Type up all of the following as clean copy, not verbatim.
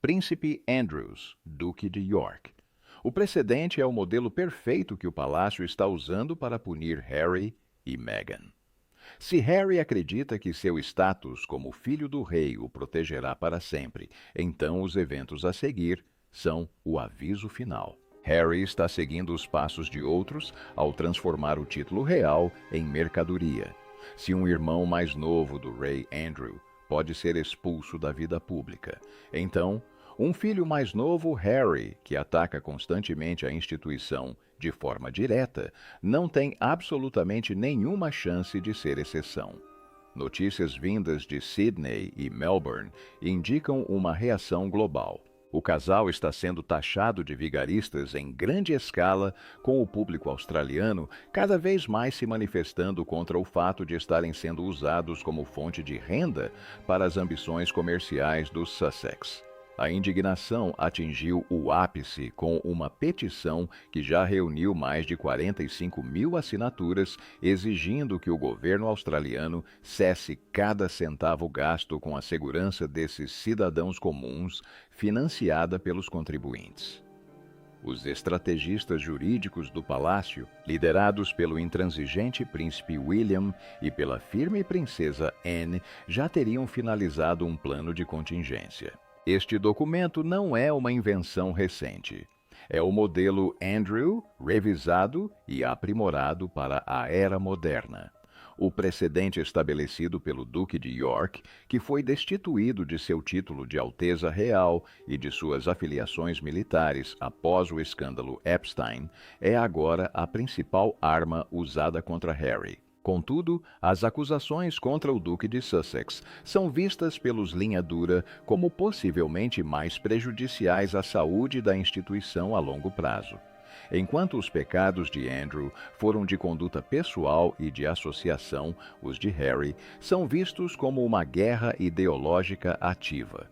Príncipe Andrews, Duque de York. O precedente é o modelo perfeito que o palácio está usando para punir Harry e Meghan. Se Harry acredita que seu status como filho do rei o protegerá para sempre, então os eventos a seguir são o aviso final. Harry está seguindo os passos de outros ao transformar o título real em mercadoria. Se um irmão mais novo do rei Andrew pode ser expulso da vida pública, então um filho mais novo, Harry, que ataca constantemente a instituição de forma direta, não tem absolutamente nenhuma chance de ser exceção. Notícias vindas de Sydney e Melbourne indicam uma reação global. O casal está sendo taxado de vigaristas em grande escala, com o público australiano cada vez mais se manifestando contra o fato de estarem sendo usados como fonte de renda para as ambições comerciais dos Sussex. A indignação atingiu o ápice com uma petição que já reuniu mais de 45 mil assinaturas, exigindo que o governo australiano cesse cada centavo gasto com a segurança desses cidadãos comuns, financiada pelos contribuintes. Os estrategistas jurídicos do palácio, liderados pelo intransigente príncipe William e pela firme princesa Anne, já teriam finalizado um plano de contingência. Este documento não é uma invenção recente. É o modelo Andrew, revisado e aprimorado para a era moderna. O precedente estabelecido pelo Duque de York, que foi destituído de seu título de Alteza Real e de suas afiliações militares após o escândalo Epstein, é agora a principal arma usada contra Harry. Contudo, as acusações contra o Duque de Sussex são vistas pelos linha dura como possivelmente mais prejudiciais à saúde da instituição a longo prazo. Enquanto os pecados de Andrew foram de conduta pessoal e de associação, os de Harry são vistos como uma guerra ideológica ativa.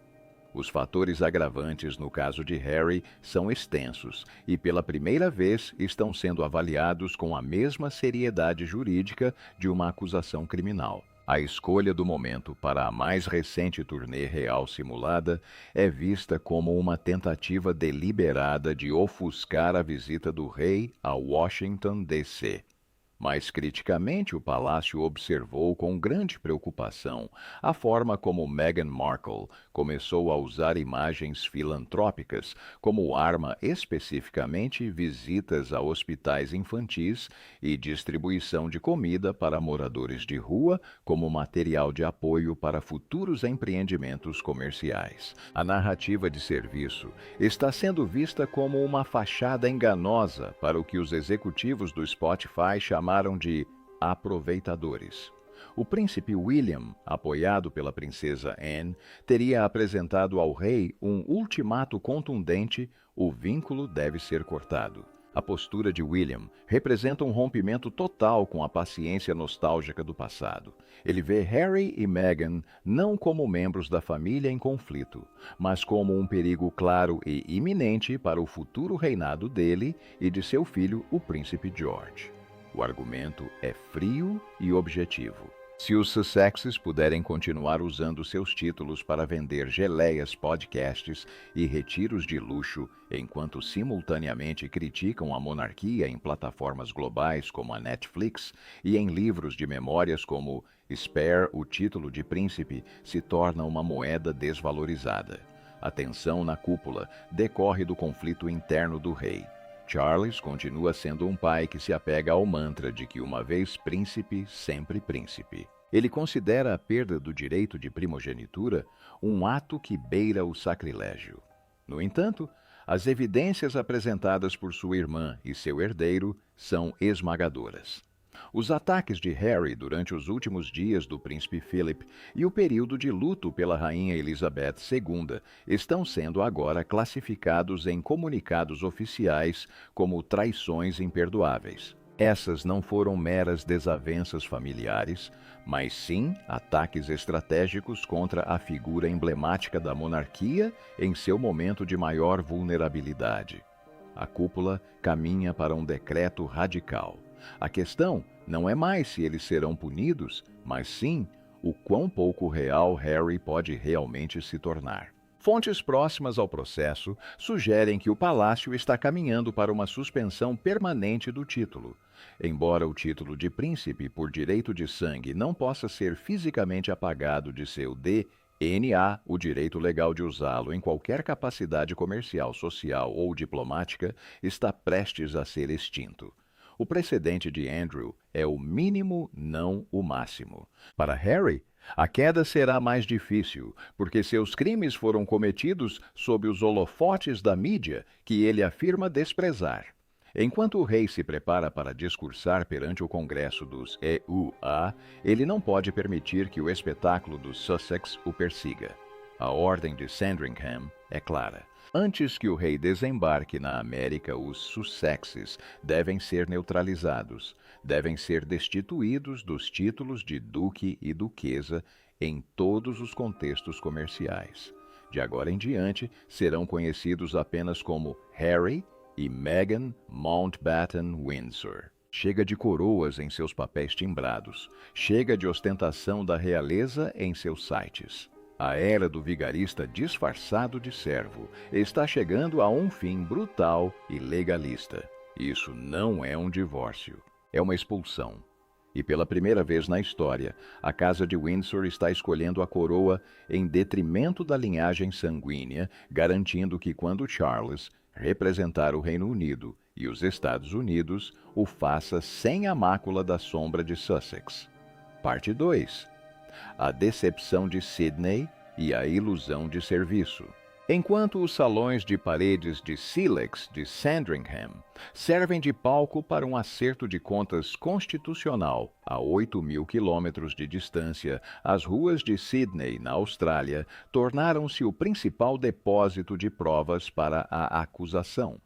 Os fatores agravantes no caso de Harry são extensos e, pela primeira vez, estão sendo avaliados com a mesma seriedade jurídica de uma acusação criminal. A escolha do momento para a mais recente turnê real simulada é vista como uma tentativa deliberada de ofuscar a visita do rei a Washington, D.C. Mais criticamente, o palácio observou com grande preocupação a forma como Meghan Markle começou a usar imagens filantrópicas como arma, especificamente visitas a hospitais infantis e distribuição de comida para moradores de rua como material de apoio para futuros empreendimentos comerciais. A narrativa de serviço está sendo vista como uma fachada enganosa para o que os executivos do Spotify chamaram de aproveitadores. O príncipe William, apoiado pela princesa Anne, teria apresentado ao rei um ultimato contundente: o vínculo deve ser cortado. A postura de William representa um rompimento total com a paciência nostálgica do passado. Ele vê Harry e Meghan não como membros da família em conflito, mas como um perigo claro e iminente para o futuro reinado dele e de seu filho, o príncipe George. O argumento é frio e objetivo. Se os Sussexes puderem continuar usando seus títulos para vender geleias, podcasts e retiros de luxo, enquanto simultaneamente criticam a monarquia em plataformas globais como a Netflix e em livros de memórias como Spare, o título de príncipe se torna uma moeda desvalorizada. A tensão na cúpula decorre do conflito interno do rei. Charles continua sendo um pai que se apega ao mantra de que uma vez príncipe, sempre príncipe. Ele considera a perda do direito de primogenitura um ato que beira o sacrilégio. No entanto, as evidências apresentadas por sua irmã e seu herdeiro são esmagadoras. Os ataques de Harry durante os últimos dias do príncipe Philip e o período de luto pela rainha Elizabeth II estão sendo agora classificados em comunicados oficiais como traições imperdoáveis. Essas não foram meras desavenças familiares, mas sim ataques estratégicos contra a figura emblemática da monarquia em seu momento de maior vulnerabilidade. A cúpula caminha para um decreto radical. A questão não é mais se eles serão punidos, mas sim o quão pouco real Harry pode realmente se tornar. Fontes próximas ao processo sugerem que o palácio está caminhando para uma suspensão permanente do título. Embora o título de príncipe por direito de sangue não possa ser fisicamente apagado de seu DNA, o direito legal de usá-lo em qualquer capacidade comercial, social ou diplomática está prestes a ser extinto. O precedente de Andrew é o mínimo, não o máximo. Para Harry, a queda será mais difícil, porque seus crimes foram cometidos sob os holofotes da mídia que ele afirma desprezar. Enquanto o rei se prepara para discursar perante o Congresso dos EUA, ele não pode permitir que o espetáculo dos Sussex o persiga. A ordem de Sandringham é clara. Antes que o rei desembarque na América, os Sussexes devem ser neutralizados, devem ser destituídos dos títulos de duque e duquesa em todos os contextos comerciais. De agora em diante, serão conhecidos apenas como Harry e Meghan Mountbatten Windsor. Chega de coroas em seus papéis timbrados, chega de ostentação da realeza em seus sites. A era do vigarista disfarçado de servo está chegando a um fim brutal e legalista. Isso não é um divórcio, é uma expulsão. E pela primeira vez na história, a Casa de Windsor está escolhendo a coroa em detrimento da linhagem sanguínea, garantindo que quando Charles representar o Reino Unido e os Estados Unidos, o faça sem a mácula da sombra de Sussex. Parte 2. A decepção de Sidney e a ilusão de serviço. Enquanto os salões de paredes de sílex de Sandringham servem de palco para um acerto de contas constitucional a 8.000 quilômetros de distância, as ruas de Sydney, na Austrália, tornaram-se o principal depósito de provas para a acusação.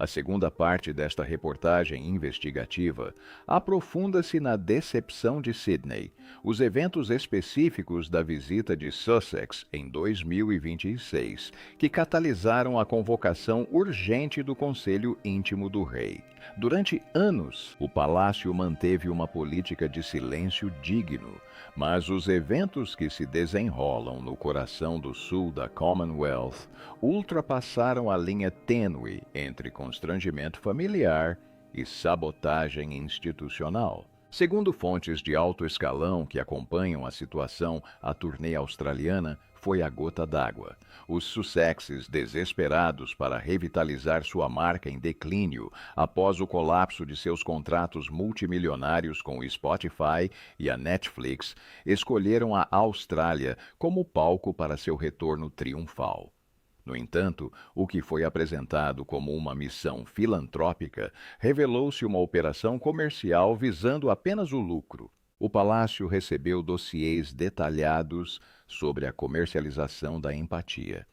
A segunda parte desta reportagem investigativa aprofunda-se na decepção de Sydney, os eventos específicos da visita de Sussex em 2026, que catalisaram a convocação urgente do Conselho Íntimo do Rei. Durante anos, o palácio manteve uma política de silêncio digno, mas os eventos que se desenrolam no coração do sul da Commonwealth ultrapassaram a linha tênue entre constrangimento familiar e sabotagem institucional. Segundo fontes de alto escalão que acompanham a situação, a turnê australiana foi a gota d'água. Os Sussexes, desesperados para revitalizar sua marca em declínio após o colapso de seus contratos multimilionários com o Spotify e a Netflix, escolheram a Austrália como palco para seu retorno triunfal. No entanto, o que foi apresentado como uma missão filantrópica revelou-se uma operação comercial visando apenas o lucro. O palácio recebeu dossiês detalhados sobre a comercialização da empatia.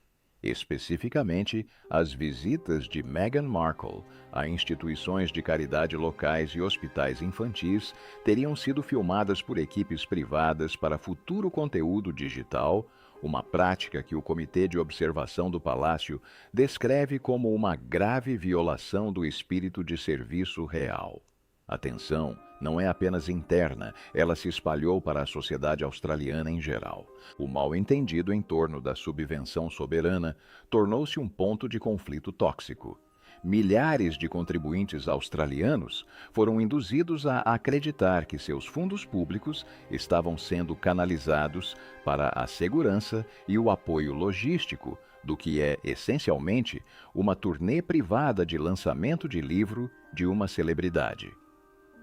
Especificamente, as visitas de Meghan Markle a instituições de caridade locais e hospitais infantis teriam sido filmadas por equipes privadas para futuro conteúdo digital, uma prática que o Comitê de Observação do Palácio descreve como uma grave violação do espírito de serviço real. A tensão não é apenas interna, ela se espalhou para a sociedade australiana em geral. O mal-entendido em torno da subvenção soberana tornou-se um ponto de conflito tóxico. Milhares de contribuintes australianos foram induzidos a acreditar que seus fundos públicos estavam sendo canalizados para a segurança e o apoio logístico do que é, essencialmente, uma turnê privada de lançamento de livro de uma celebridade.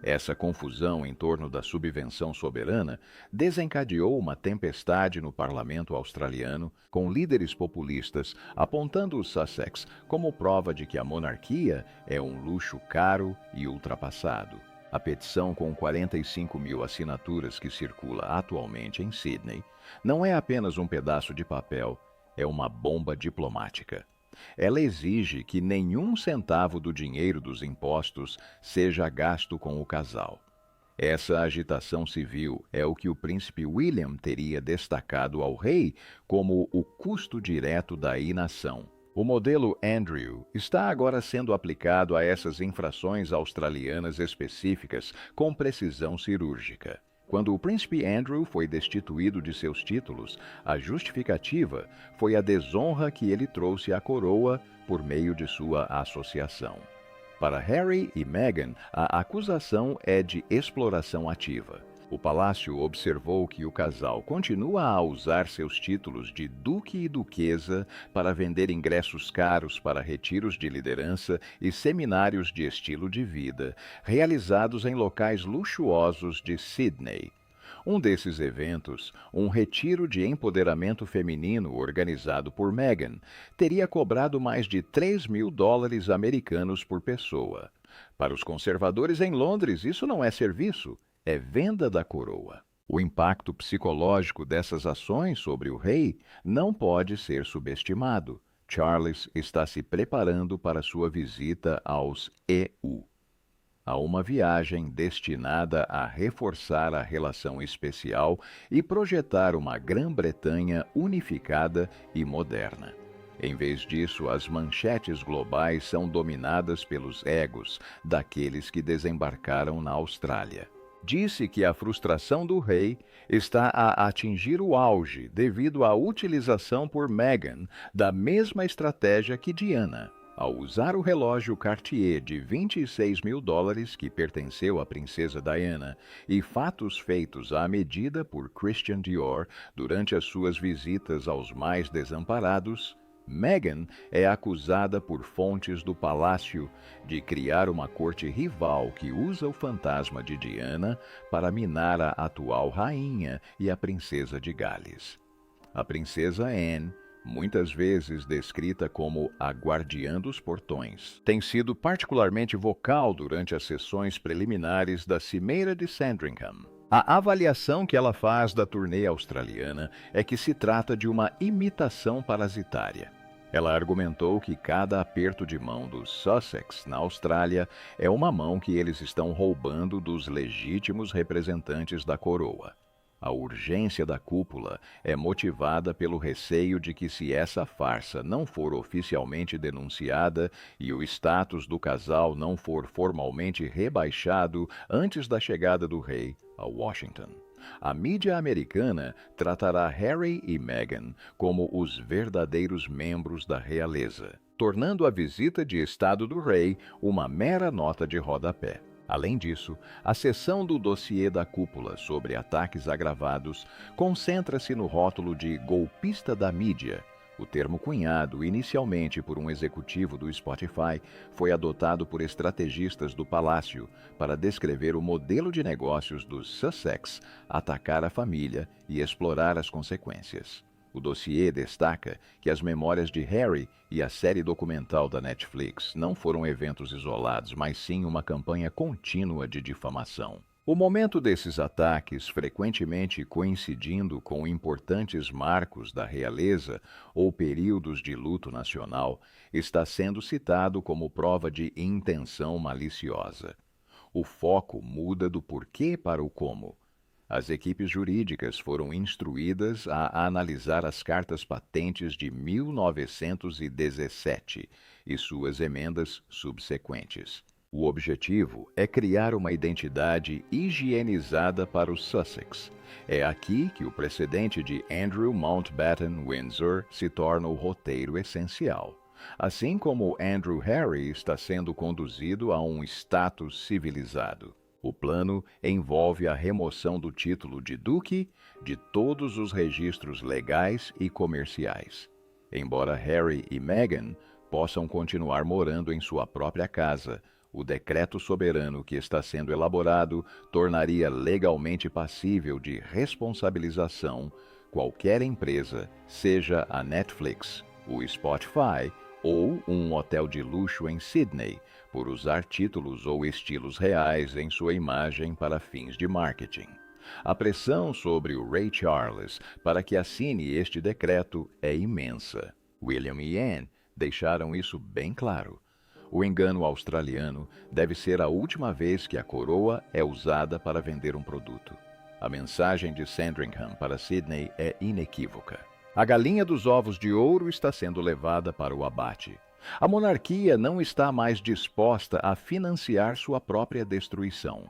Essa confusão em torno da subvenção soberana desencadeou uma tempestade no parlamento australiano, com líderes populistas apontando os Sussex como prova de que a monarquia é um luxo caro e ultrapassado. A petição com 45.000 assinaturas que circula atualmente em Sydney não é apenas um pedaço de papel, é uma bomba diplomática. Ela exige que nenhum centavo do dinheiro dos impostos seja gasto com o casal. Essa agitação civil é o que o príncipe William teria destacado ao rei como o custo direto da inação. O modelo Andrew está agora sendo aplicado a essas infrações australianas específicas com precisão cirúrgica. Quando o príncipe Andrew foi destituído de seus títulos, a justificativa foi a desonra que ele trouxe à coroa por meio de sua associação. Para Harry e Meghan, a acusação é de exploração ativa. O palácio observou que o casal continua a usar seus títulos de duque e duquesa para vender ingressos caros para retiros de liderança e seminários de estilo de vida, realizados em locais luxuosos de Sydney. Um desses eventos, um retiro de empoderamento feminino organizado por Meghan, teria cobrado mais de $3.000 americanos por pessoa. Para os conservadores em Londres, isso não é serviço, é venda da coroa. O impacto psicológico dessas ações sobre o rei não pode ser subestimado. Charles está se preparando para sua visita aos EU. A uma viagem destinada a reforçar a relação especial e projetar uma Grã-Bretanha unificada e moderna. Em vez disso, as manchetes globais são dominadas pelos egos daqueles que desembarcaram na Austrália. Disse que a frustração do rei está a atingir o auge devido à utilização por Meghan da mesma estratégia que Diana. Ao usar o relógio Cartier de $26.000 que pertenceu à princesa Diana e fatos feitos à medida por Christian Dior durante as suas visitas aos mais desamparados, Meghan é acusada por fontes do palácio de criar uma corte rival que usa o fantasma de Diana para minar a atual rainha e a princesa de Gales. A princesa Anne, muitas vezes descrita como a guardiã dos portões, tem sido particularmente vocal durante as sessões preliminares da Cimeira de Sandringham. A avaliação que ela faz da turnê australiana é que se trata de uma imitação parasitária. Ela argumentou que cada aperto de mão dos Sussex na Austrália é uma mão que eles estão roubando dos legítimos representantes da coroa. A urgência da cúpula é motivada pelo receio de que, se essa farsa não for oficialmente denunciada e o status do casal não for formalmente rebaixado antes da chegada do rei a Washington, a mídia americana tratará Harry e Meghan como os verdadeiros membros da realeza, tornando a visita de Estado do rei uma mera nota de rodapé. Além disso, a seção do dossiê da cúpula sobre ataques agravados concentra-se no rótulo de golpista da mídia. O termo cunhado inicialmente por um executivo do Spotify foi adotado por estrategistas do palácio para descrever o modelo de negócios dos Sussex atacar a família e explorar as consequências. O dossiê destaca que as memórias de Harry e a série documental da Netflix não foram eventos isolados, mas sim uma campanha contínua de difamação. O momento desses ataques, frequentemente coincidindo com importantes marcos da realeza ou períodos de luto nacional, está sendo citado como prova de intenção maliciosa. O foco muda do porquê para o como. As equipes jurídicas foram instruídas a analisar as cartas patentes de 1917 e suas emendas subsequentes. O objetivo é criar uma identidade higienizada para os Sussex. É aqui que o precedente de Andrew Mountbatten Windsor se torna o roteiro essencial. Assim como Andrew Harry está sendo conduzido a um status civilizado. O plano envolve a remoção do título de duque de todos os registros legais e comerciais. Embora Harry e Meghan possam continuar morando em sua própria casa, o decreto soberano que está sendo elaborado tornaria legalmente passível de responsabilização qualquer empresa, seja a Netflix, o Spotify ou um hotel de luxo em Sydney, por usar títulos ou estilos reais em sua imagem para fins de marketing. A pressão sobre o Rei Charles para que assine este decreto é imensa. William e Anne deixaram isso bem claro. O engano australiano deve ser a última vez que a coroa é usada para vender um produto. A mensagem de Sandringham para Sydney é inequívoca. A galinha dos ovos de ouro está sendo levada para o abate. A monarquia não está mais disposta a financiar sua própria destruição.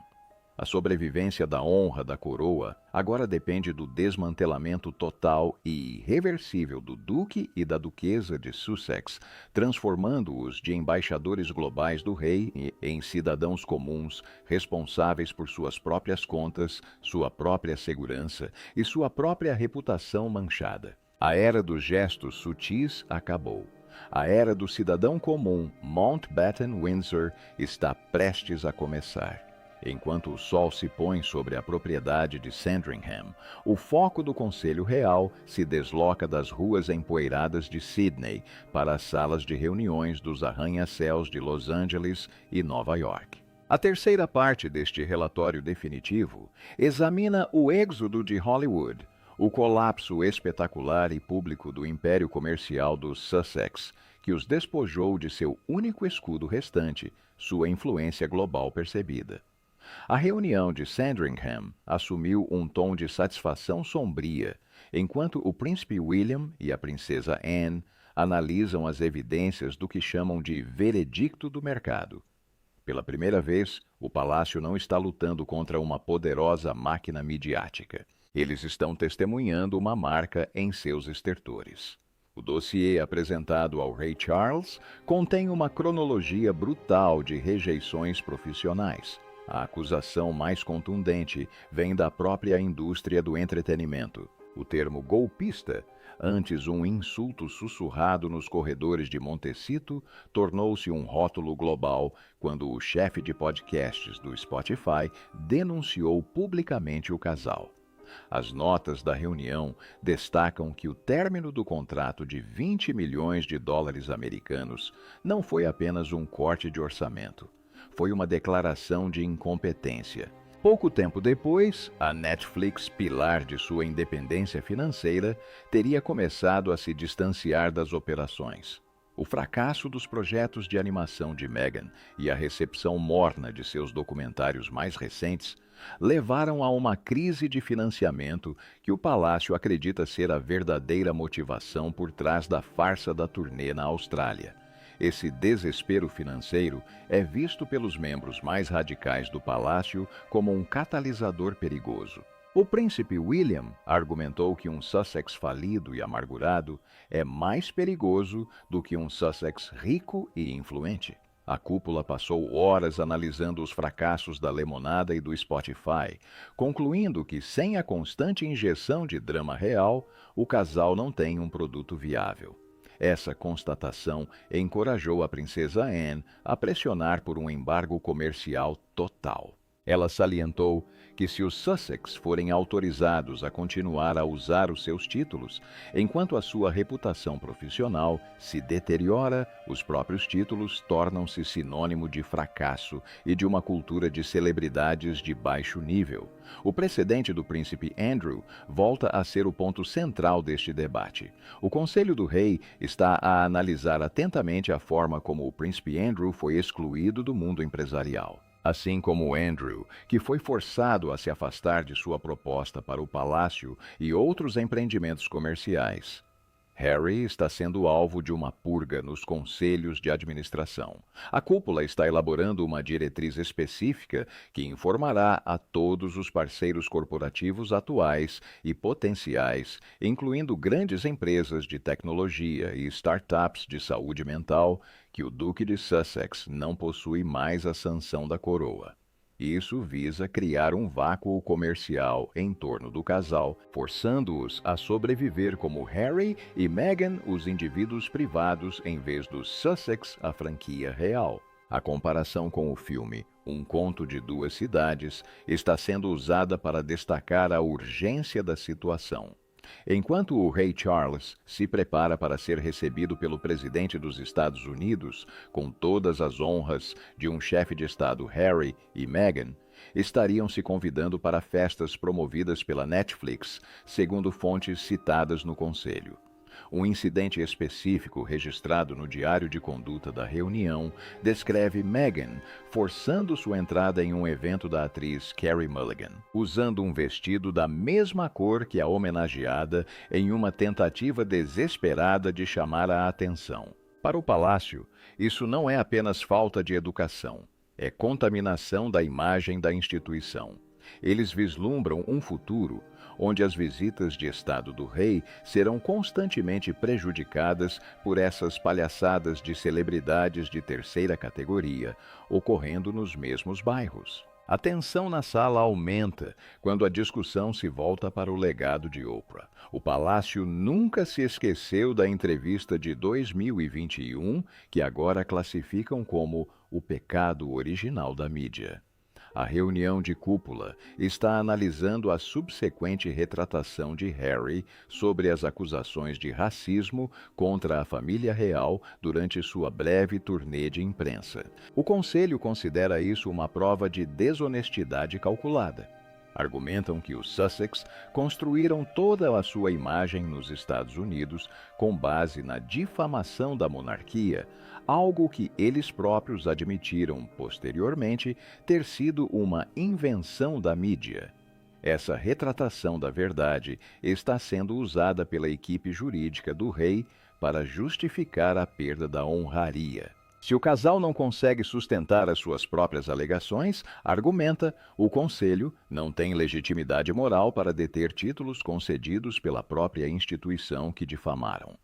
A sobrevivência da honra da coroa agora depende do desmantelamento total e irreversível do Duque e da Duquesa de Sussex, transformando-os de embaixadores globais do rei em cidadãos comuns, responsáveis por suas próprias contas, sua própria segurança e sua própria reputação manchada. A era dos gestos sutis acabou. A era do cidadão comum Mountbatten Windsor está prestes a começar. Enquanto o sol se põe sobre a propriedade de Sandringham, o foco do Conselho Real se desloca das ruas empoeiradas de Sydney para as salas de reuniões dos arranha-céus de Los Angeles e Nova York. A terceira parte deste relatório definitivo examina o êxodo de Hollywood, o colapso espetacular e público do império comercial dos Sussex, que os despojou de seu único escudo restante, sua influência global percebida. A reunião de Sandringham assumiu um tom de satisfação sombria, enquanto o príncipe William e a princesa Anne analisam as evidências do que chamam de veredicto do mercado. Pela primeira vez, o palácio não está lutando contra uma poderosa máquina midiática. Eles estão testemunhando uma marca em seus estertores. O dossiê apresentado ao rei Charles contém uma cronologia brutal de rejeições profissionais. A acusação mais contundente vem da própria indústria do entretenimento. O termo golpista, antes um insulto sussurrado nos corredores de Montecito, tornou-se um rótulo global quando o chefe de podcasts do Spotify denunciou publicamente o casal. As notas da reunião destacam que o término do contrato de 20 milhões de dólares americanos não foi apenas um corte de orçamento. Foi uma declaração de incompetência. Pouco tempo depois, a Netflix, pilar de sua independência financeira, teria começado a se distanciar das operações. O fracasso dos projetos de animação de Meghan e a recepção morna de seus documentários mais recentes levaram a uma crise de financiamento que o palácio acredita ser a verdadeira motivação por trás da farsa da turnê na Austrália. Esse desespero financeiro é visto pelos membros mais radicais do palácio como um catalisador perigoso. O príncipe William argumentou que um Sussex falido e amargurado é mais perigoso do que um Sussex rico e influente. A cúpula passou horas analisando os fracassos da Lemonada e do Spotify, concluindo que, sem a constante injeção de drama real, o casal não tem um produto viável. Essa constatação encorajou a princesa Anne a pressionar por um embargo comercial total. Ela salientou que se os Sussex forem autorizados a continuar a usar os seus títulos, enquanto a sua reputação profissional se deteriora, os próprios títulos tornam-se sinônimo de fracasso e de uma cultura de celebridades de baixo nível. O precedente do príncipe Andrew volta a ser o ponto central deste debate. O Conselho do Rei está a analisar atentamente a forma como o príncipe Andrew foi excluído do mundo empresarial. Assim como Andrew, que foi forçado a se afastar de sua proposta para o palácio e outros empreendimentos comerciais. Harry está sendo alvo de uma purga nos conselhos de administração. A cúpula está elaborando uma diretriz específica que informará a todos os parceiros corporativos atuais e potenciais, incluindo grandes empresas de tecnologia e startups de saúde mental, que o Duque de Sussex não possui mais a sanção da coroa. Isso visa criar um vácuo comercial em torno do casal, forçando-os a sobreviver como Harry e Meghan, os indivíduos privados, em vez dos Sussex, a franquia real. A comparação com o filme Um Conto de Duas Cidades está sendo usada para destacar a urgência da situação. Enquanto o rei Charles se prepara para ser recebido pelo presidente dos Estados Unidos, com todas as honras de um chefe de Estado, Harry e Meghan, estariam se convidando para festas promovidas pela Netflix, segundo fontes citadas no conselho. Um incidente específico registrado no diário de conduta da reunião descreve Meghan forçando sua entrada em um evento da atriz Carey Mulligan, usando um vestido da mesma cor que a homenageada em uma tentativa desesperada de chamar a atenção. Para o palácio, isso não é apenas falta de educação. é contaminação da imagem da instituição. Eles vislumbram um futuro onde as visitas de Estado do rei serão constantemente prejudicadas por essas palhaçadas de celebridades de terceira categoria, ocorrendo nos mesmos bairros. A tensão na sala aumenta quando a discussão se volta para o legado de Oprah. O palácio nunca se esqueceu da entrevista de 2021, que agora classificam como o pecado original da mídia. A reunião de cúpula está analisando a subsequente retratação de Harry sobre as acusações de racismo contra a família real durante sua breve turnê de imprensa. O Conselho considera isso uma prova de desonestidade calculada. Argumentam que os Sussex construíram toda a sua imagem nos Estados Unidos com base na difamação da monarquia, algo que eles próprios admitiram posteriormente ter sido uma invenção da mídia. Essa retratação da verdade está sendo usada pela equipe jurídica do rei para justificar a perda da honraria. Se o casal não consegue sustentar as suas próprias alegações, argumenta, o Conselho não tem legitimidade moral para deter títulos concedidos pela própria instituição que difamaram.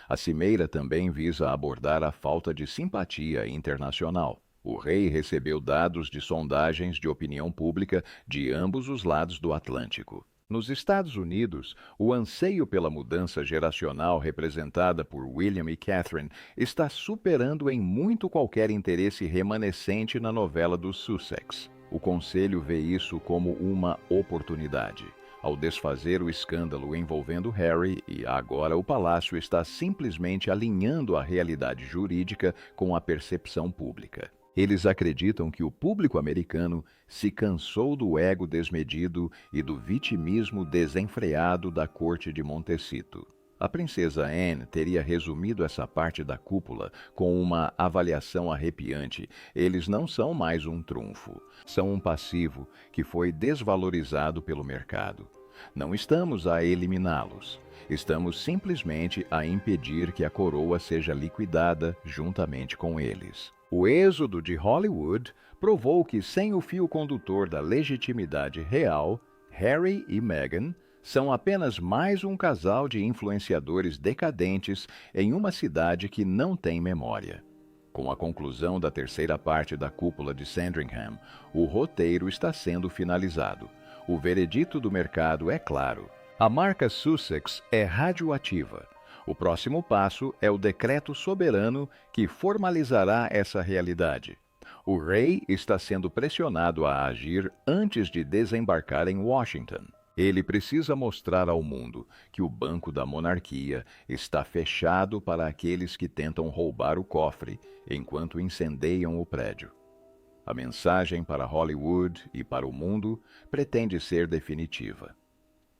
A cimeira também visa abordar a falta de simpatia internacional. O rei recebeu dados de sondagens de opinião pública de ambos os lados do Atlântico. Nos Estados Unidos, o anseio pela mudança geracional representada por William e Catherine está superando em muito qualquer interesse remanescente na novela dos Sussex. O Conselho vê isso como uma oportunidade. Ao desfazer o escândalo envolvendo Harry, e agora o palácio está simplesmente alinhando a realidade jurídica com a percepção pública. Eles acreditam que o público americano se cansou do ego desmedido e do vitimismo desenfreado da corte de Montecito. A princesa Anne teria resumido essa parte da cúpula com uma avaliação arrepiante. Eles não são mais um trunfo, são um passivo que foi desvalorizado pelo mercado. Não estamos a eliminá-los, estamos simplesmente a impedir que a coroa seja liquidada juntamente com eles. O êxodo de Hollywood provou que, sem o fio condutor da legitimidade real, Harry e Meghan são apenas mais um casal de influenciadores decadentes em uma cidade que não tem memória. Com a conclusão da terceira parte da cúpula de Sandringham, o roteiro está sendo finalizado. O veredito do mercado é claro. A marca Sussex é radioativa. O próximo passo é o decreto soberano que formalizará essa realidade. O rei está sendo pressionado a agir antes de desembarcar em Washington. Ele precisa mostrar ao mundo que o banco da monarquia está fechado para aqueles que tentam roubar o cofre enquanto incendeiam o prédio. A mensagem para Hollywood e para o mundo pretende ser definitiva.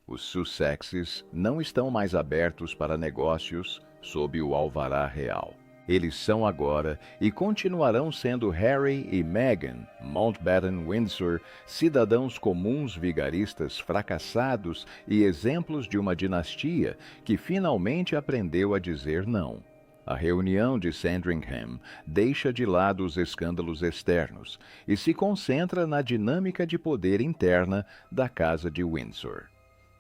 Os Sussexes não estão mais abertos para negócios sob o alvará real. Eles são agora e continuarão sendo Harry e Meghan, Mountbatten-Windsor, cidadãos comuns vigaristas fracassados e exemplos de uma dinastia que finalmente aprendeu a dizer não. A reunião de Sandringham deixa de lado os escândalos externos e se concentra na dinâmica de poder interna da Casa de Windsor.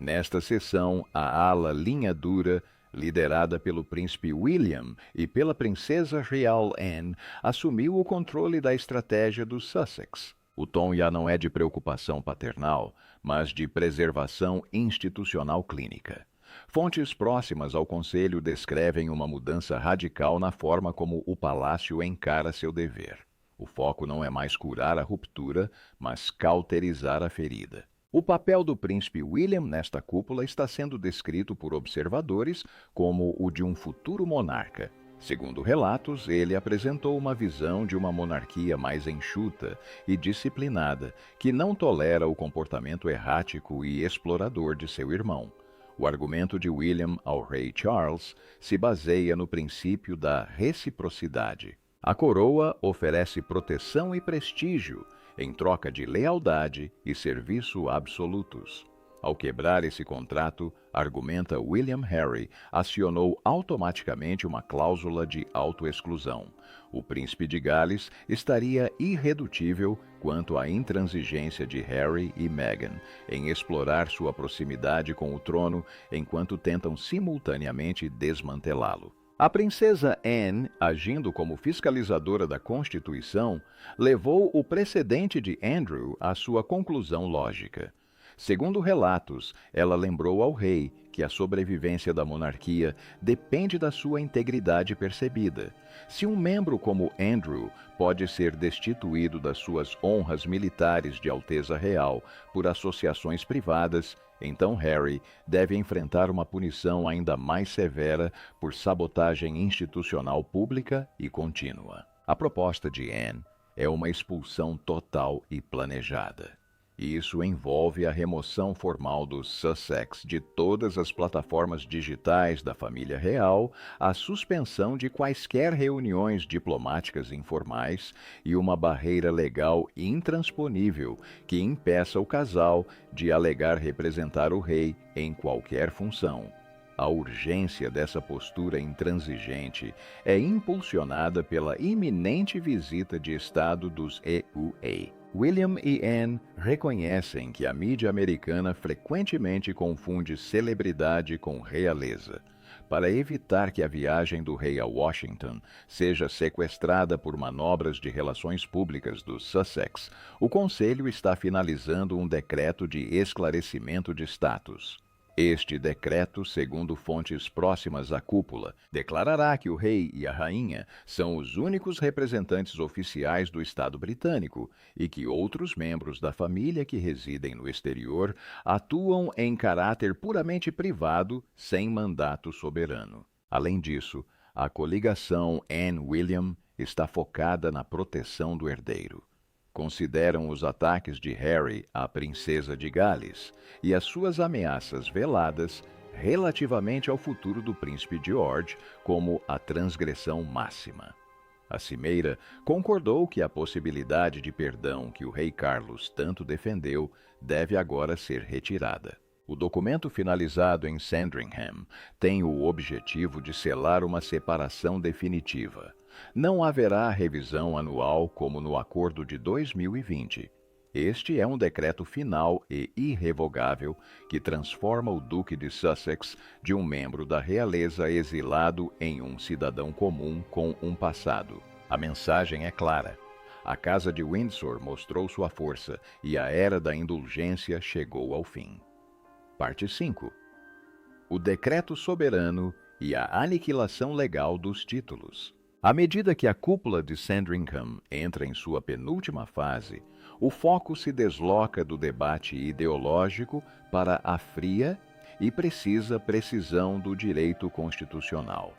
Nesta sessão, a ala linha dura, liderada pelo príncipe William e pela princesa real Anne, assumiu o controle da estratégia dos Sussex. O tom já não é de preocupação paternal, mas de preservação institucional clínica. Fontes próximas ao Conselho descrevem uma mudança radical na forma como o palácio encara seu dever. O foco não é mais curar a ruptura, mas cauterizar a ferida. O papel do príncipe William nesta cúpula está sendo descrito por observadores como o de um futuro monarca. Segundo relatos, ele apresentou uma visão de uma monarquia mais enxuta e disciplinada, que não tolera o comportamento errático e explorador de seu irmão. O argumento de William ao rei Charles se baseia no princípio da reciprocidade. A coroa oferece proteção e prestígio, em troca de lealdade e serviço absolutos. Ao quebrar esse contrato, argumenta William Henry, acionou automaticamente uma cláusula de autoexclusão. O príncipe de Gales estaria irredutível quanto à intransigência de Harry e Meghan em explorar sua proximidade com o trono enquanto tentam simultaneamente desmantelá-lo. A princesa Anne, agindo como fiscalizadora da Constituição, levou o precedente de Andrew à sua conclusão lógica. Segundo relatos, ela lembrou ao rei que a sobrevivência da monarquia depende da sua integridade percebida. Se um membro como Andrew pode ser destituído das suas honras militares de Alteza Real por associações privadas, então Harry deve enfrentar uma punição ainda mais severa por sabotagem institucional pública e contínua. A proposta de Anne é uma expulsão total e planejada. Isso envolve a remoção formal dos Sussex de todas as plataformas digitais da família real, a suspensão de quaisquer reuniões diplomáticas informais e uma barreira legal intransponível que impeça o casal de alegar representar o rei em qualquer função. A urgência dessa postura intransigente é impulsionada pela iminente visita de Estado dos EUA. William e Anne reconhecem que a mídia americana frequentemente confunde celebridade com realeza. Para evitar que a viagem do rei a Washington seja sequestrada por manobras de relações públicas dos Sussex, o Conselho está finalizando um decreto de esclarecimento de status. Este decreto, segundo fontes próximas à cúpula, declarará que o rei e a rainha são os únicos representantes oficiais do Estado britânico e que outros membros da família que residem no exterior atuam em caráter puramente privado, sem mandato soberano. Além disso, a coligação Anne-William está focada na proteção do herdeiro. Consideram os ataques de Harry à princesa de Gales e as suas ameaças veladas relativamente ao futuro do príncipe George como a transgressão máxima. A cimeira concordou que a possibilidade de perdão que o rei Carlos tanto defendeu deve agora ser retirada. O documento finalizado em Sandringham tem o objetivo de selar uma separação definitiva. Não haverá revisão anual como no Acordo de 2020. Este é um decreto final e irrevogável que transforma o Duque de Sussex de um membro da realeza exilado em um cidadão comum com um passado. A mensagem é clara. A Casa de Windsor mostrou sua força e a era da indulgência chegou ao fim. Parte 5. O decreto soberano e a aniquilação legal dos títulos. À medida que a cúpula de Sandringham entra em sua penúltima fase, o foco se desloca do debate ideológico para a fria e precisa precisão do direito constitucional.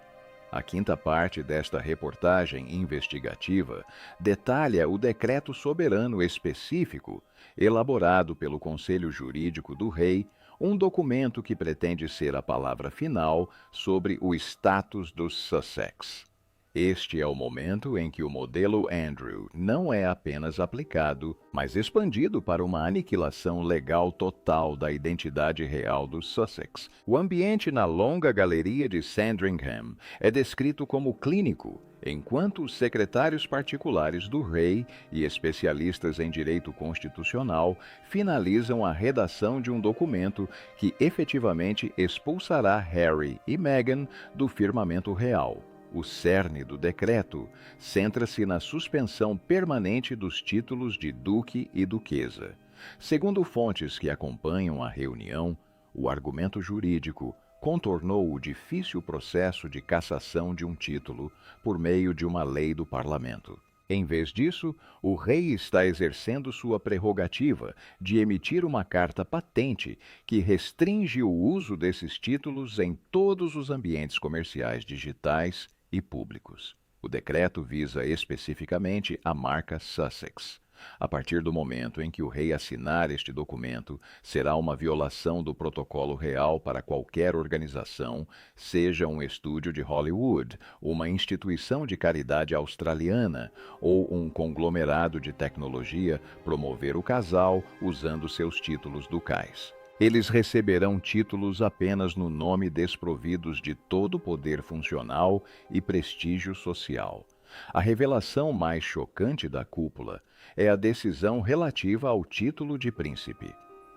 A quinta parte desta reportagem investigativa detalha o decreto soberano específico, elaborado pelo Conselho Jurídico do Rei, um documento que pretende ser a palavra final sobre o status dos Sussex. Este é o momento em que o modelo Andrew não é apenas aplicado, mas expandido para uma aniquilação legal total da identidade real dos Sussex. O ambiente na longa galeria de Sandringham é descrito como clínico, enquanto os secretários particulares do rei e especialistas em direito constitucional finalizam a redação de um documento que efetivamente expulsará Harry e Meghan do firmamento real. O cerne do decreto centra-se na suspensão permanente dos títulos de duque e duquesa. Segundo fontes que acompanham a reunião, o argumento jurídico contornou o difícil processo de cassação de um título por meio de uma lei do parlamento. Em vez disso, o rei está exercendo sua prerrogativa de emitir uma carta patente que restringe o uso desses títulos em todos os ambientes comerciais digitais e públicos. O decreto visa especificamente a marca Sussex. A partir do momento em que o rei assinar este documento, será uma violação do protocolo real para qualquer organização, seja um estúdio de Hollywood, uma instituição de caridade australiana ou um conglomerado de tecnologia, promover o casal usando seus títulos ducais. Eles receberão títulos apenas no nome, desprovidos de todo poder funcional e prestígio social. A revelação mais chocante da cúpula é a decisão relativa ao título de príncipe.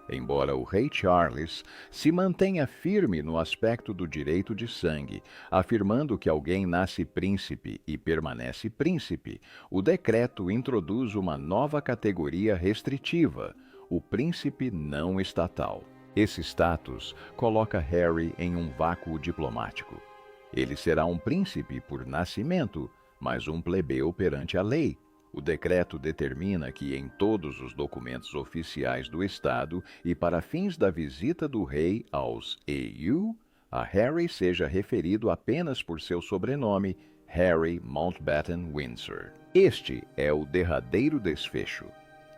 Embora o rei Charles se mantenha firme no aspecto do direito de sangue, afirmando que alguém nasce príncipe e permanece príncipe, o decreto introduz uma nova categoria restritiva: o príncipe não estatal. Esse status coloca Harry em um vácuo diplomático. Ele será um príncipe por nascimento, mas um plebeu perante a lei. O decreto determina que em todos os documentos oficiais do Estado e para fins da visita do rei aos EU, a Harry seja referido apenas por seu sobrenome, Harry Mountbatten Windsor. Este é o derradeiro desfecho.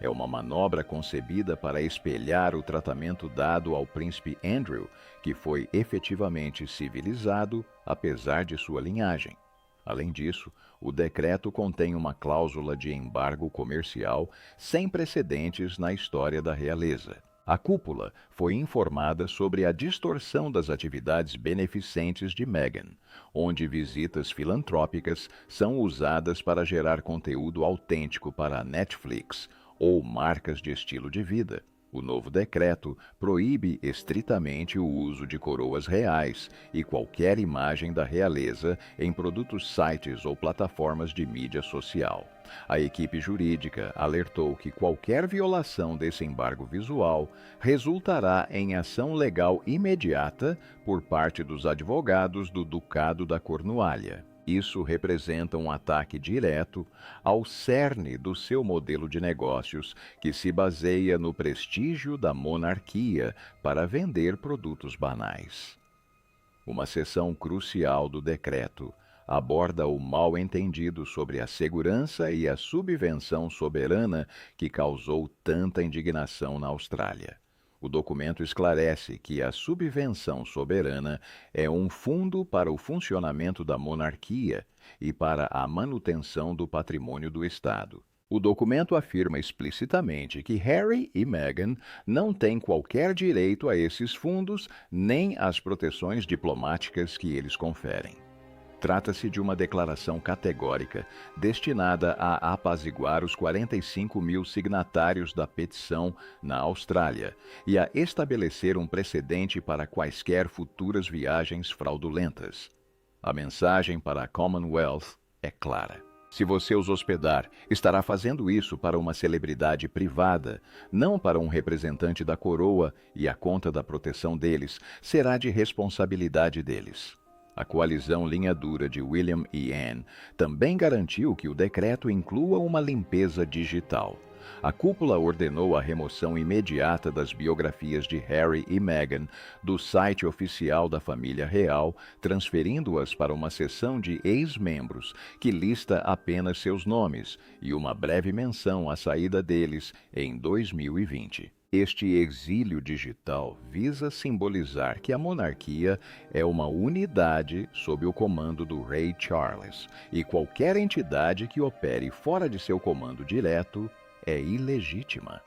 É uma manobra concebida para espelhar o tratamento dado ao príncipe Andrew, que foi efetivamente civilizado, apesar de sua linhagem. Além disso, o decreto contém uma cláusula de embargo comercial sem precedentes na história da realeza. A cúpula foi informada sobre a distorção das atividades beneficentes de Meghan, onde visitas filantrópicas são usadas para gerar conteúdo autêntico para a Netflix ou marcas de estilo de vida. O novo decreto proíbe estritamente o uso de coroas reais e qualquer imagem da realeza em produtos, sites ou plataformas de mídia social. A equipe jurídica alertou que qualquer violação desse embargo visual resultará em ação legal imediata por parte dos advogados do Ducado da Cornualha. Isso representa um ataque direto ao cerne do seu modelo de negócios, que se baseia no prestígio da monarquia para vender produtos banais. Uma seção crucial do decreto aborda o mal-entendido sobre a segurança e a subvenção soberana que causou tanta indignação na Austrália. O documento esclarece que a subvenção soberana é um fundo para o funcionamento da monarquia e para a manutenção do patrimônio do Estado. O documento afirma explicitamente que Harry e Meghan não têm qualquer direito a esses fundos nem às proteções diplomáticas que eles conferem. Trata-se de uma declaração categórica destinada a apaziguar os 45 mil signatários da petição na Austrália e a estabelecer um precedente para quaisquer futuras viagens fraudulentas. A mensagem para a Commonwealth é clara. Se você os hospedar, estará fazendo isso para uma celebridade privada, não para um representante da coroa, e a conta da proteção deles será de responsabilidade deles. A coalizão Linha Dura de William e Anne também garantiu que o decreto inclua uma limpeza digital. A cúpula ordenou a remoção imediata das biografias de Harry e Meghan do site oficial da família real, transferindo-as para uma seção de ex-membros que lista apenas seus nomes e uma breve menção à saída deles em 2020. Este exílio digital visa simbolizar que a monarquia é uma unidade sob o comando do rei Charles, e qualquer entidade que opere fora de seu comando direto é ilegítima.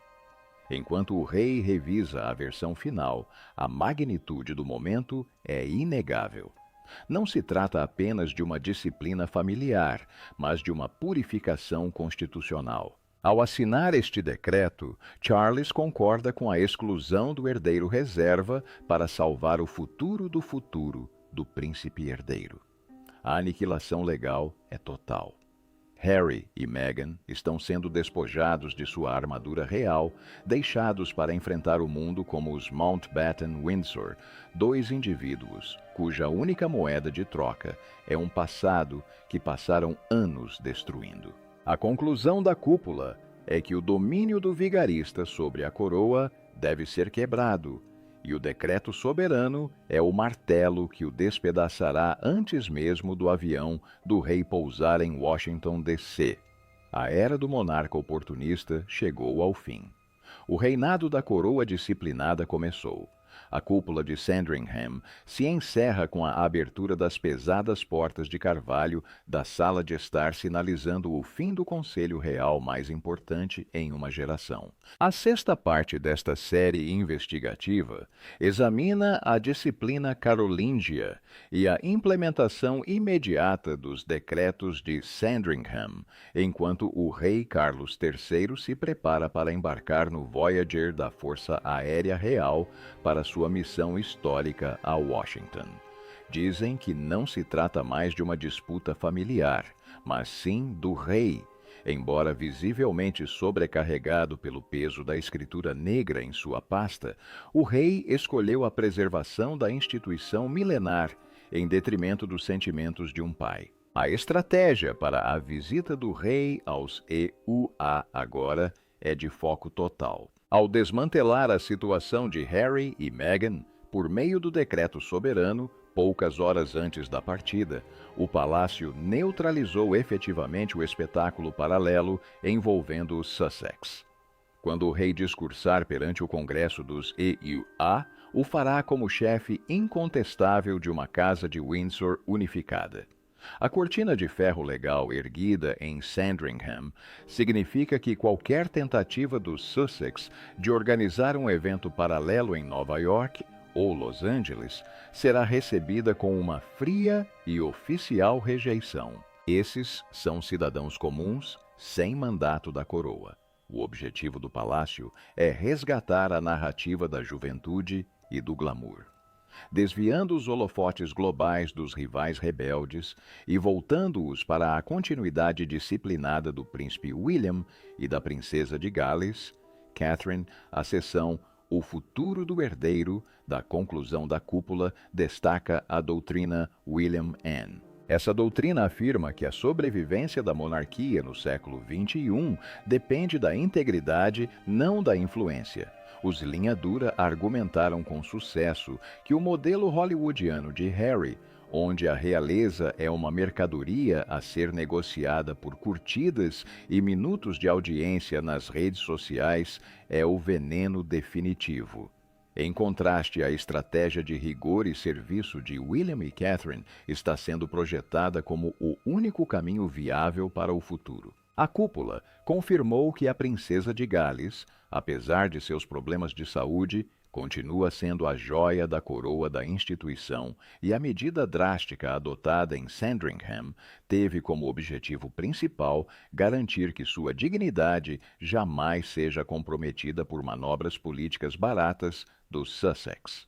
Enquanto o rei revisa a versão final, a magnitude do momento é inegável. Não se trata apenas de uma disciplina familiar, mas de uma purificação constitucional. Ao assinar este decreto, Charles concorda com a exclusão do herdeiro reserva para salvar o futuro do príncipe herdeiro. A aniquilação legal é total. Harry e Meghan estão sendo despojados de sua armadura real, deixados para enfrentar o mundo como os Mountbatten Windsor, dois indivíduos cuja única moeda de troca é um passado que passaram anos destruindo. A conclusão da cúpula é que o domínio do vigarista sobre a coroa deve ser quebrado, e o decreto soberano é o martelo que o despedaçará antes mesmo do avião do rei pousar em Washington, D.C. A era do monarca oportunista chegou ao fim. O reinado da coroa disciplinada começou. A cúpula de Sandringham se encerra com a abertura das pesadas portas de carvalho da sala de estar, sinalizando o fim do Conselho Real mais importante em uma geração. A sexta parte desta série investigativa examina a disciplina carolíngia e a implementação imediata dos decretos de Sandringham, enquanto o rei Carlos III se prepara para embarcar no Voyager da Força Aérea Real para sua missão histórica a Washington. Dizem que não se trata mais de uma disputa familiar, mas sim do rei. Embora visivelmente sobrecarregado pelo peso da escritura negra em sua pasta, o rei escolheu a preservação da instituição milenar em detrimento dos sentimentos de um pai. A estratégia para a visita do rei aos EUA agora é de foco total. Ao desmantelar a situação de Harry e Meghan, por meio do decreto soberano, poucas horas antes da partida, o palácio neutralizou efetivamente o espetáculo paralelo envolvendo os Sussex. Quando o rei discursar perante o Congresso dos EUA, o fará como chefe incontestável de uma casa de Windsor unificada. A cortina de ferro legal erguida em Sandringham significa que qualquer tentativa dos Sussex de organizar um evento paralelo em Nova York ou Los Angeles será recebida com uma fria e oficial rejeição. Esses são cidadãos comuns sem mandato da coroa. O objetivo do palácio é resgatar a narrativa da juventude e do glamour, desviando os holofotes globais dos rivais rebeldes e voltando-os para a continuidade disciplinada do príncipe William e da princesa de Gales, Catherine. A seção O Futuro do Herdeiro, da conclusão da cúpula, destaca a doutrina William N. Essa doutrina afirma que a sobrevivência da monarquia no século XXI depende da integridade, não da influência. Os linha dura argumentaram com sucesso que o modelo hollywoodiano de Harry, onde a realeza é uma mercadoria a ser negociada por curtidas e minutos de audiência nas redes sociais, é o veneno definitivo. Em contraste, a estratégia de rigor e serviço de William e Catherine está sendo projetada como o único caminho viável para o futuro. A cúpula confirmou que a princesa de Gales, apesar de seus problemas de saúde, continua sendo a joia da coroa da instituição, e a medida drástica adotada em Sandringham teve como objetivo principal garantir que sua dignidade jamais seja comprometida por manobras políticas baratas dos Sussex.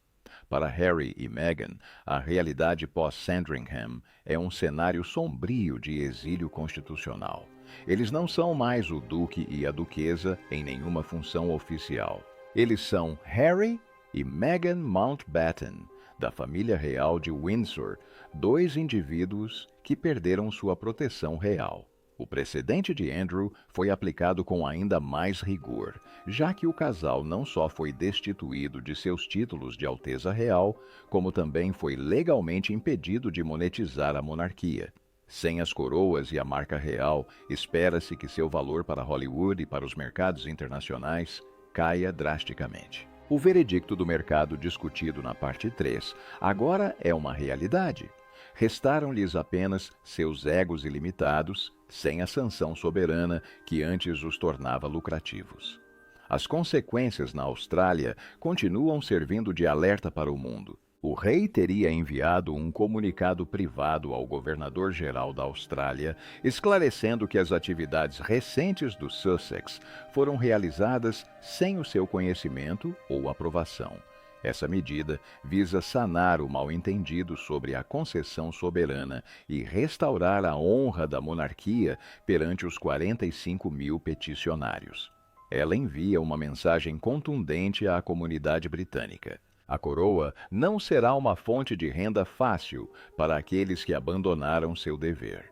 Para Harry e Meghan, a realidade pós-Sandringham é um cenário sombrio de exílio constitucional. Eles não são mais o duque e a duquesa em nenhuma função oficial. Eles são Harry e Meghan Mountbatten, da família real de Windsor, dois indivíduos que perderam sua proteção real. O precedente de Andrew foi aplicado com ainda mais rigor, já que o casal não só foi destituído de seus títulos de Alteza Real, como também foi legalmente impedido de monetizar a monarquia. Sem as coroas e a marca real, espera-se que seu valor para Hollywood e para os mercados internacionais caia drasticamente. O veredicto do mercado discutido na parte 3 agora é uma realidade. Restaram-lhes apenas seus egos ilimitados, sem a sanção soberana que antes os tornava lucrativos. As consequências na Austrália continuam servindo de alerta para o mundo. O rei teria enviado um comunicado privado ao governador-geral da Austrália, esclarecendo que as atividades recentes do Sussex foram realizadas sem o seu conhecimento ou aprovação. Essa medida visa sanar o mal-entendido sobre a concessão soberana e restaurar a honra da monarquia perante os 45 mil peticionários. Ela envia uma mensagem contundente à comunidade britânica. A coroa não será uma fonte de renda fácil para aqueles que abandonaram seu dever.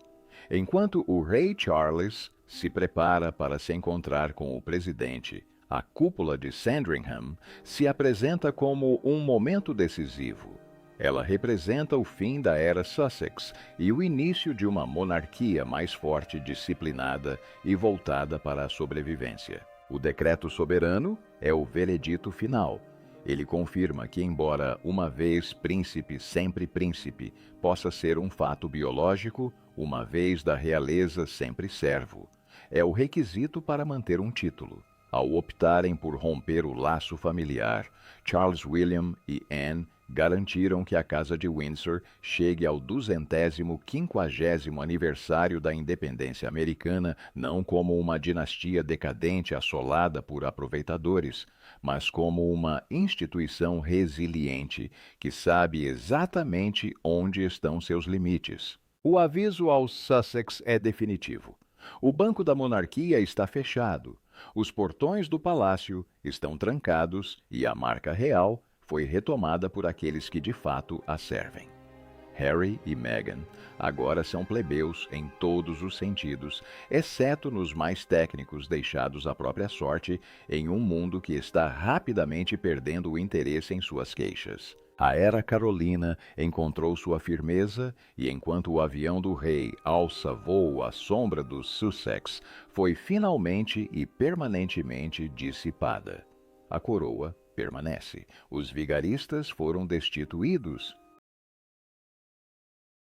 Enquanto o rei Charles se prepara para se encontrar com o presidente, a cúpula de Sandringham se apresenta como um momento decisivo. Ela representa o fim da era Sussex e o início de uma monarquia mais forte, disciplinada e voltada para a sobrevivência. O decreto soberano é o veredito final, Ele confirma que, embora uma vez príncipe, sempre príncipe, possa ser um fato biológico, uma vez da realeza, sempre servo. É o requisito para manter um título. Ao optarem por romper o laço familiar, Charles William e Anne garantiram que a Casa de Windsor chegue ao 250º aniversário da independência americana não como uma dinastia decadente assolada por aproveitadores, mas como uma instituição resiliente que sabe exatamente onde estão seus limites. O aviso aos Sussex é definitivo. O Banco da Monarquia está fechado. Os portões do palácio estão trancados e a marca real foi retomada por aqueles que de fato a servem. Harry e Meghan agora são plebeus em todos os sentidos, exceto nos mais técnicos deixados à própria sorte em um mundo que está rapidamente perdendo o interesse em suas queixas. A era Carolina encontrou sua firmeza e, enquanto o avião do rei alça voo à sombra dos Sussex, foi finalmente e permanentemente dissipada. A coroa permanece. Os vigaristas foram destituídos